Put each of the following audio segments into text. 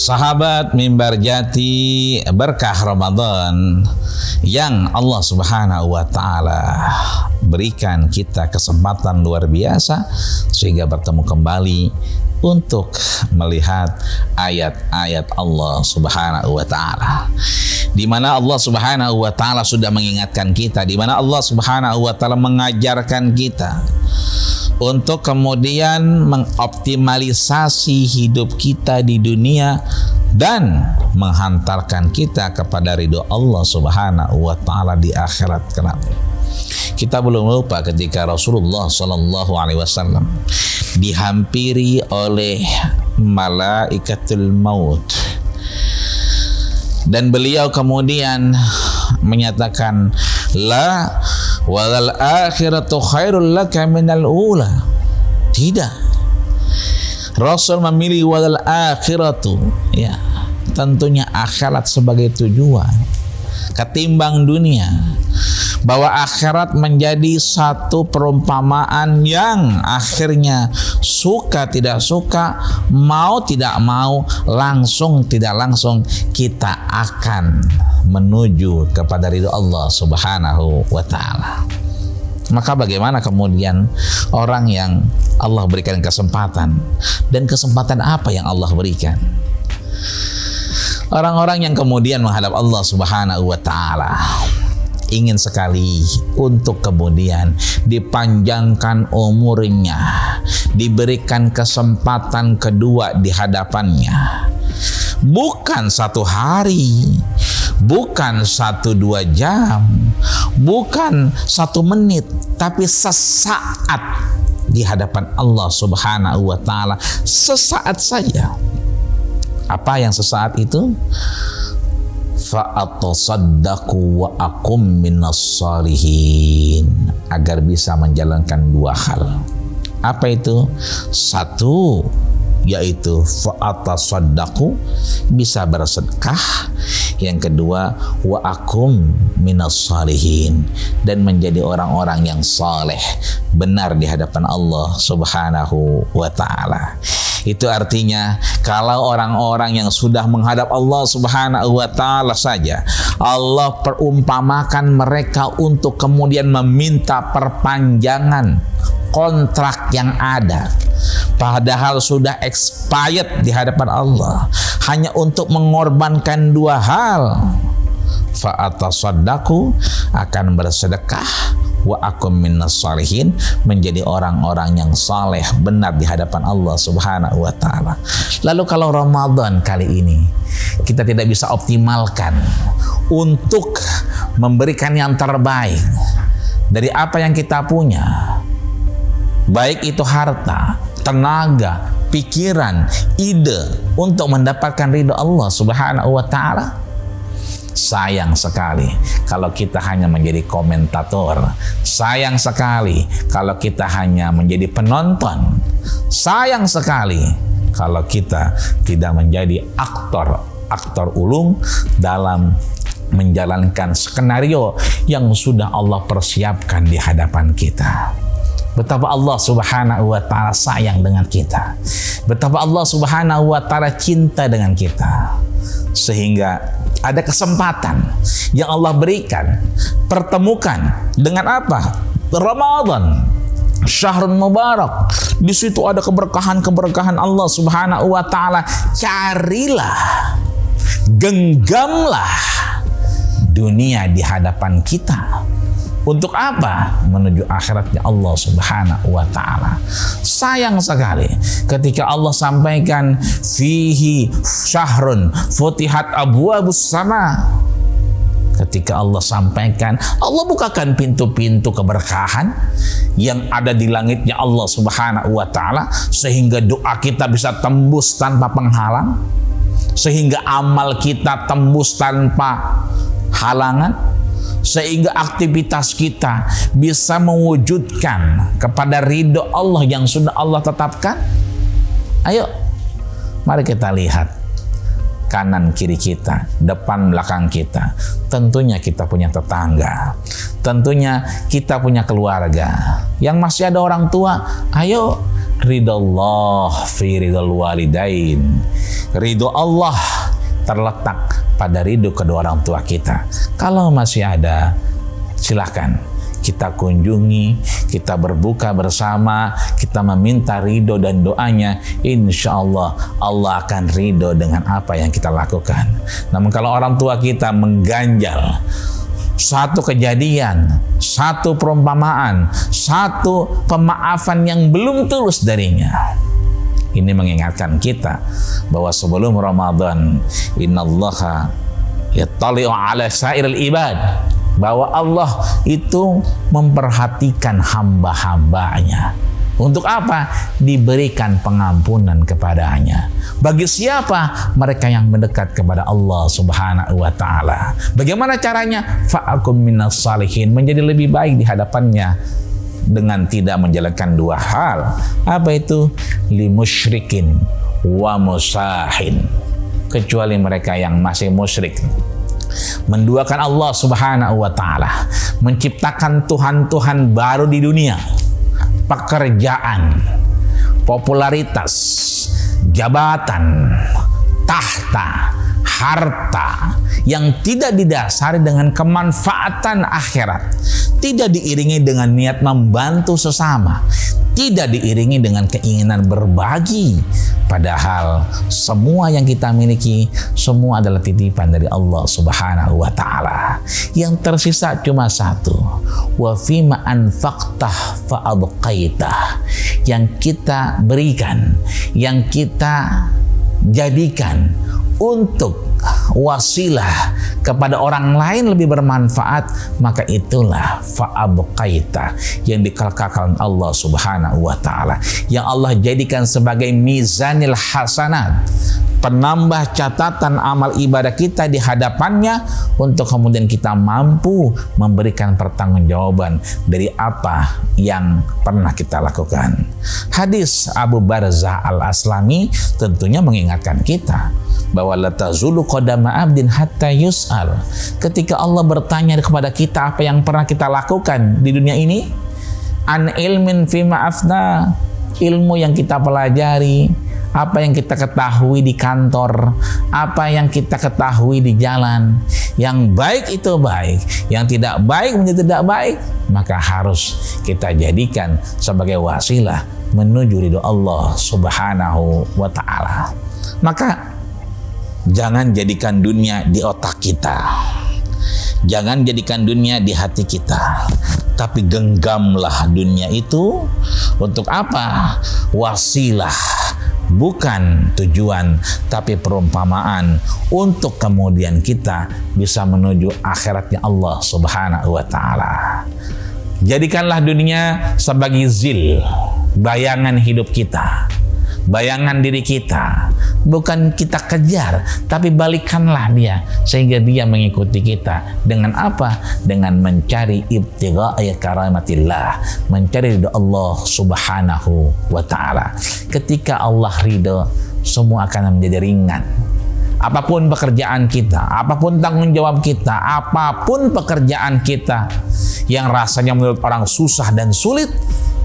Sahabat Mimbar Jati, berkah Ramadan yang Allah Subhanahu wa Ta'ala berikan kita kesempatan luar biasa sehingga bertemu kembali untuk melihat ayat-ayat Allah Subhanahu wa Ta'ala, di mana Allah Subhanahu wa Ta'ala sudah mengingatkan kita, di mana Allah Subhanahu wa Ta'ala mengajarkan kita untuk kemudian mengoptimalisasi hidup kita di dunia dan menghantarkan kita kepada ridho Allah Subhanahu wa Ta'ala di akhirat kelak. Kita belum lupa ketika Rasulullah Sallallahu Alaihi Wasallam dihampiri oleh malaikatul maut dan beliau kemudian menyatakan, la walal akhiratu khairul laka minal ula. Tidak, Rasul memilih walal akhiratu, ya tentunya akhirat sebagai tujuan ketimbang dunia, bahwa akhirat menjadi satu perumpamaan yang akhirnya suka tidak suka, mau tidak mau, langsung tidak langsung kita akan menuju kepada ridho Allah Subhanahu wa Ta'ala. Maka bagaimana kemudian orang yang Allah berikan kesempatan, dan kesempatan apa yang Allah berikan? Orang-orang yang kemudian menghadap Allah Subhanahu wa Ta'ala ingin sekali untuk kemudian dipanjangkan umurnya, diberikan kesempatan kedua di hadapannya. Bukan satu hari, bukan 1-2 jam, bukan 1 menit, tapi sesaat di hadapan Allah Subhanahu wa Ta'ala. Sesaat saja. Apa yang sesaat itu? Fa'atasaddaqu wa akum minas salihin, agar bisa menjalankan 2 hal. Apa itu? 1, yaitu fa'atasaddaqu, bisa bersedekah. Yang kedua, wa akum minas salihin, dan menjadi orang-orang yang saleh, benar di hadapan Allah Subhanahu wa Ta'ala. Itu artinya kalau orang-orang yang sudah menghadap Allah Subhanahu wa Ta'ala saja, Allah perumpamakan mereka untuk kemudian meminta perpanjangan kontrak yang ada, padahal sudah expired di hadapan Allah, hanya untuk mengorbankan 2 hal. Fa'atasaddaqu, akan bersedekah, wa akum minas salihin, menjadi orang-orang yang saleh, benar di hadapan Allah Subhanahu wa Ta'ala. Lalu kalau Ramadan kali ini kita tidak bisa optimalkan untuk memberikan yang terbaik dari apa yang kita punya, baik itu harta, tenaga, pikiran, ide, untuk mendapatkan ridho Allah Subhanahu wa Ta'ala, sayang sekali kalau kita hanya menjadi komentator. Sayang sekali kalau kita hanya menjadi penonton. Sayang sekali kalau kita tidak menjadi aktor ulung dalam menjalankan skenario yang sudah Allah persiapkan di hadapan kita. Betapa Allah Subhanahu wa Ta'ala sayang dengan kita, betapa Allah Subhanahu wa Ta'ala cinta dengan kita, sehingga ada kesempatan yang Allah berikan, pertemukan dengan apa? Ramadan, syahrun mubarak. Di situ ada keberkahan-keberkahan Allah Subhanahu wa Ta'ala. Carilah, genggamlah dunia di hadapan kita. Untuk apa? Menuju akhiratnya Allah Subhanahu wa Ta'ala. Sayang sekali ketika Allah sampaikan fihi syahrun futihat abwabus sama. Ketika Allah sampaikan, Allah bukakan pintu-pintu keberkahan yang ada di langitnya Allah Subhanahu wa Ta'ala, sehingga doa kita bisa tembus tanpa penghalang, sehingga amal kita tembus tanpa halangan, sehingga aktivitas kita bisa mewujudkan kepada ridho Allah yang sudah Allah tetapkan. Ayo, mari kita lihat kanan kiri kita, depan belakang kita. Tentunya kita punya tetangga, tentunya kita punya keluarga. Yang masih ada orang tua, ayo ridallah fi ridal walidain. Ridho Allah terletak pada ridho kedua orang tua kita. Kalau masih ada, silakan kita kunjungi, kita berbuka bersama, kita meminta ridho dan doanya. Insya Allah, Allah akan ridho dengan apa yang kita lakukan. Namun kalau orang tua kita mengganjal satu kejadian, satu perumpamaan, satu pemaafan yang belum tulus darinya, ini mengingatkan kita bahwa sebelum Ramadan, innallaha yattali'u ala sairil ibad, bahwa Allah itu memperhatikan hamba-hambanya. Untuk apa? Diberikan pengampunan kepadanya. Bagi siapa? Mereka yang mendekat kepada Allah Subhanahu wa ta'ala. Bagaimana caranya? Fa'akum minas salihin, menjadi lebih baik di hadapannya dengan tidak menjalankan dua hal. Apa itu? Limusyrikin wa musahin. Kecuali mereka yang masih musyrik, menduakan Allah Subhanahu wa ta'ala, menciptakan Tuhan-Tuhan baru di dunia, pekerjaan, popularitas, jabatan, tahta, harta yang tidak didasari dengan kemanfaatan akhirat, tidak diiringi dengan niat membantu sesama, tidak diiringi dengan keinginan berbagi. Padahal semua yang kita miliki, semua adalah titipan dari Allah Subhanahu wa ta'ala. Yang tersisa cuma satu, wa fima anfaqtah fa'abqaitah. Yang kita berikan, yang kita jadikan untuk wasilah kepada orang lain lebih bermanfaat, maka itulah fa'abqaita, yang dikekalkan Allah Subhanahu wa ta'ala, yang Allah jadikan sebagai mizanil hasanat, penambah catatan amal ibadah kita di hadapannya, untuk kemudian kita mampu memberikan pertanggungjawaban dari apa yang pernah kita lakukan. Hadis Abu Barzah Al-Aslami tentunya mengingatkan kita bahwa la tazulu qadama abdin hatta yus'al. Ketika Allah bertanya kepada kita apa yang pernah kita lakukan di dunia ini, an ilmin fima afna, ilmu yang kita pelajari, apa yang kita ketahui di kantor, apa yang kita ketahui di jalan, yang baik itu baik, yang tidak baik menjadi tidak baik, maka harus kita jadikan sebagai wasilah menuju ridho Allah Subhanahu wa ta'ala. Maka jangan jadikan dunia di otak kita, jangan jadikan dunia di hati kita, tapi genggamlah dunia itu untuk apa? Wasilah, bukan tujuan, tapi perumpamaan untuk kemudian kita bisa menuju akhiratnya Allah Subhanahu wa ta'ala. Jadikanlah dunia sebagai zil, bayangan hidup kita, bayangan diri kita. Bukan kita kejar, tapi balikanlah dia sehingga dia mengikuti kita. Dengan apa? Dengan mencari ibtigha'a karamatillah, mencari ridho Allah Subhanahu wa ta'ala. Ketika Allah ridho, semua akan menjadi ringan. Apapun pekerjaan kita, apapun tanggung jawab kita, apapun pekerjaan kita yang rasanya menurut orang susah dan sulit,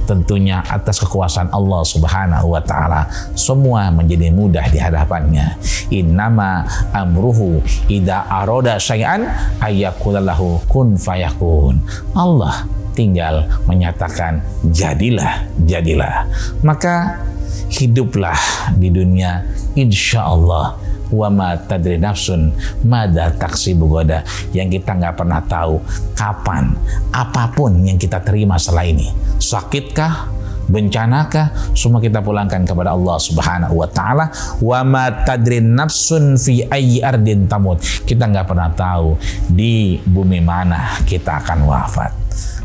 tentunya atas kekuasaan Allah Subhanahu wa ta'ala semua menjadi mudah di hadapannya. Innama amruhu idza arada syai'an ayyaqula lahu kun fayakun. Allah tinggal menyatakan jadilah, jadilah. Maka hiduplah di dunia insyaallah. Wa ma tadri nafsun mada taksibu goda, yang kita nggak pernah tahu kapan apapun yang kita terima setelah ini, sakitkah, bencanakah, semua kita pulangkan kepada Allah Subhanahu wa ta'ala. Wa ma tadri nafsun fi ayyi ardin tamut, kita nggak pernah tahu di bumi mana kita akan wafat.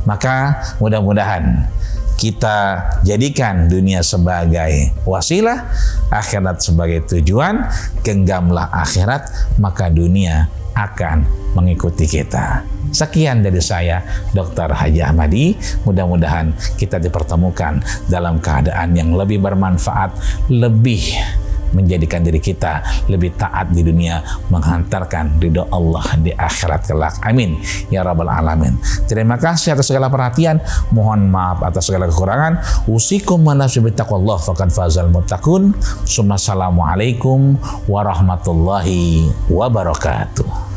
Maka mudah-mudahan kita jadikan dunia sebagai wasilah, akhirat sebagai tujuan. Genggamlah akhirat, maka dunia akan mengikuti kita. Sekian dari saya, Dr. Haji Ahmadi. Mudah-mudahan kita dipertemukan dalam keadaan yang lebih bermanfaat, lebih menjadikan diri kita lebih taat di dunia, menghantarkan ridho Allah di akhirat kelak. Amin ya rabbal alamin. Terima kasih atas segala perhatian, mohon maaf atas segala kekurangan. Usikum wa nafsi bittaqwallah faqad fazal muttaqun. Assalamualaikum warahmatullahi wabarakatuh.